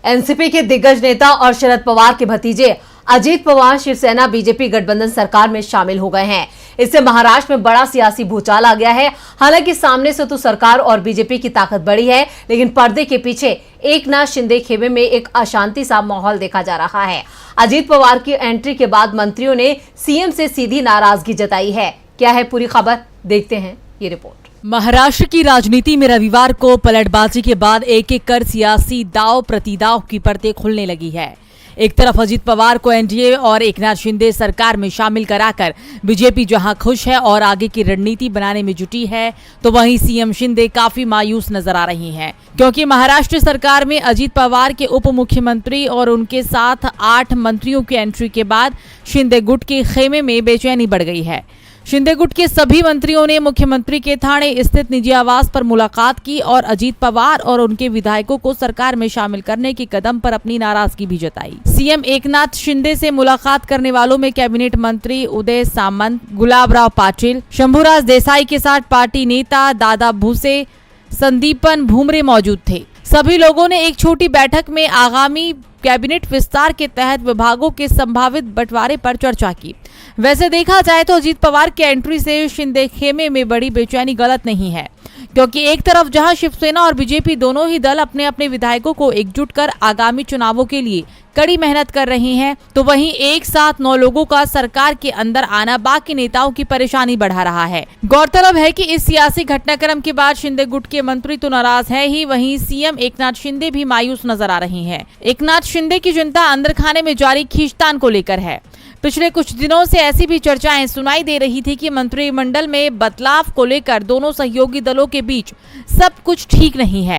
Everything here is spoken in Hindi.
एनसीपी के दिग्गज नेता और शरद पवार के भतीजे अजीत पवार शिवसेना बीजेपी गठबंधन सरकार में शामिल हो गए हैं। इससे महाराष्ट्र में बड़ा सियासी भूचाल आ गया है। हालांकि सामने से तो सरकार और बीजेपी की ताकत बड़ी है, लेकिन पर्दे के पीछे एकनाथ शिंदे खेमे में एक अशांति सा माहौल देखा जा रहा है। अजीत पवार की एंट्री के बाद मंत्रियों ने सीएम से सीधी नाराजगी जताई है। क्या है पूरी खबर, देखते हैं ये रिपोर्ट। महाराष्ट्र की राजनीति में रविवार को पलटबाजी के बाद एक एक कर सियासी दाव प्रतिदाव की परतें खुलने लगी है। एक तरफ अजीत पवार को एनडीए और एकनाथ शिंदे सरकार में शामिल कराकर बीजेपी जहां खुश है और आगे की रणनीति बनाने में जुटी है, तो वहीं सीएम शिंदे काफी मायूस नजर आ रही हैं, क्योंकि महाराष्ट्र सरकार में अजीत पवार के उप मुख्यमंत्री और उनके साथ 8 मंत्रियों की एंट्री के बाद शिंदे गुट के खेमे में बेचैनी बढ़ गई है। शिंदे गुट के सभी मंत्रियों ने मुख्यमंत्री के ठाणे स्थित निजी आवास पर मुलाकात की और अजीत पवार और उनके विधायकों को सरकार में शामिल करने के कदम पर अपनी नाराजगी भी जताई। सीएम एकनाथ शिंदे से मुलाकात करने वालों में कैबिनेट मंत्री उदय सामंत, गुलाबराव पाटिल, शंभूराज देसाई के साथ पार्टी नेता दादा भूसे, संदीपन भूमरे मौजूद थे। सभी लोगों ने एक छोटी बैठक में आगामी कैबिनेट विस्तार के तहत विभागों के संभावित बंटवारे पर चर्चा की। वैसे देखा जाए तो अजीत पवार की एंट्री से शिंदे खेमे में बड़ी बेचैनी गलत नहीं है, क्योंकि एक तरफ जहां शिवसेना और बीजेपी दोनों ही दल अपने अपने विधायकों को एकजुट कर आगामी चुनावों के लिए कड़ी मेहनत कर रही हैं, तो वहीं एक साथ 9 लोगों का सरकार के अंदर आना बाकी नेताओं की परेशानी बढ़ा रहा है। गौरतलब है कि इस सियासी घटनाक्रम के बाद शिंदे गुट के मंत्री तो नाराज है ही, वहीं सीएम एकनाथ शिंदे भी मायूस नजर आ रही हैं। एकनाथ शिंदे की चिंता अंदर खाने में जारी खींचतान को लेकर है। पिछले कुछ दिनों से ऐसी भी चर्चाएं सुनाई दे रही थी कि मंत्रिमंडल में बदलाव को लेकर दोनों सहयोगी दलों के बीच सब कुछ ठीक नहीं है।